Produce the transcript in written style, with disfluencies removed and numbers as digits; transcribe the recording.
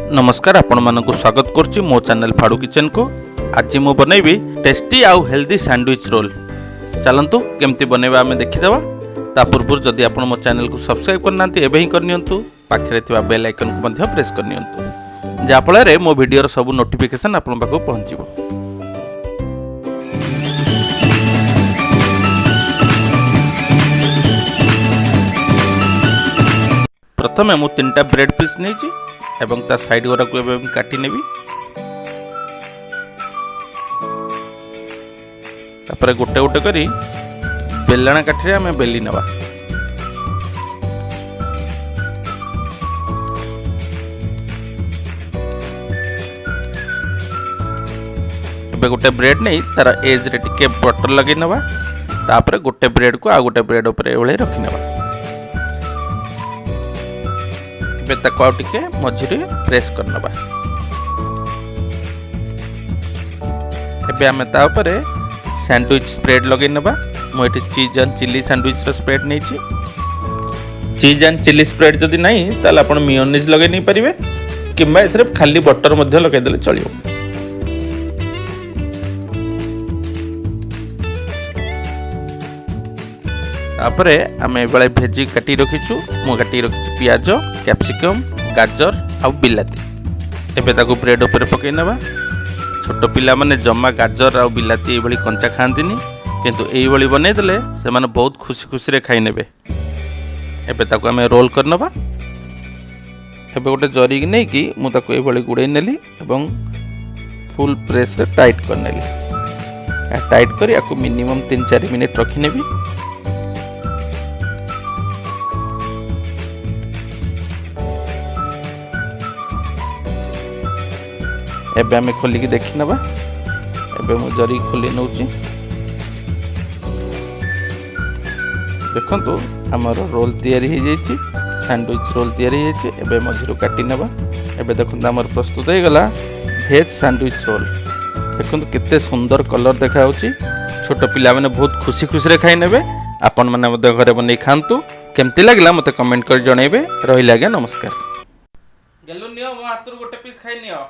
नमस्कार आपण मानक स्वागत करुच्ची मो चैनल फाड़ू किचन को। आज मु बनैबी टेस्टी आउ हेल्दी सैंडविच रोल। चलतु केमती बनैबा आमे देखिदेवा। ता पूर्व जदि आपण मो चैनल को सब्सक्राइब करना एबे ही करनियंतु, पाखरे थिबा बेल आइकन को मध्य प्रेस करनियंतु, जा फଳରେ मो वीडियो सब नोटिफिकेशन आपण पाखो पहुंचीबो। प्रथमे मु 3टा ब्रेड पीस नेची एवं ता साइड गुरा को एवं काटी नेबी। तापर गोटे गोटे करी बेलना काठी आमे बेली नवा। एबे गोटे ब्रेड नहीं तार एज रे टिके बटर लगे नवा। तापर गोटे ब्रेड को आ गोटे ब्रेड ऊपर एवळे रखि नवा। ताको आउ टिके मझिरे प्रेस कर नबा। एबे आमे ता ऊपर सैंडविच स्प्रेड लगे नबा। मो एठी चीज एंड चिली सैंडविच रो स्प्रेड नेछि। चीज एंड चिली स्प्रेड जदि नाही ताले आपण मेयोनीज लगे नै परिबे, किंबा एथरे खाली बटर मध्ये लगे देले चलियो। तापरे आमे बेले भेजी काटी रखिछु। मु काटी रखिछु पियाज, कैप्सिकम, गाजर आ बिलाती। एबे ताको ब्रेड ऊपर पकई नबा। छोट पिला माने जम्मा गाजर आ बिलाती एभली कंचा खांतिनी, किंतु एई भली बनै देले से माने बहुत खुशी खुशी रे खाइ नेबे। एबे ताको आमे रोल कर नबा। एबे गोटे जरी नै कि मु ताको एई भली गुडै नेली एवं फुल प्रेस रे टाइट कर नेली। आ टाइट करी आको मिनिमम 3-4 मिनिट रखि नेबी। एबे आमे खोली की देखि नबा। एबे मु जरी खोली नउची। देखंतु हमर रोल तयारी हो जाइछि, सैंडविच रोल तयारी हो जाइछि। एबे मझिरो काटी नबा। एबे देखंतु हमर प्रस्तुत हो गला वेज सैंडविच रोल। देखंतु केते सुंदर कलर देखा होछि। छोट पिला माने बहुत खुशी खुशी रे खाइ नेबे। आपण माने मते घरे बनै खांतु। केमती लागला मते कमेंट कर जणैबे। रहिला आज्ञा, नमस्कार। गेलु नियो मो हातुर गोटे पीस खाइ नियो।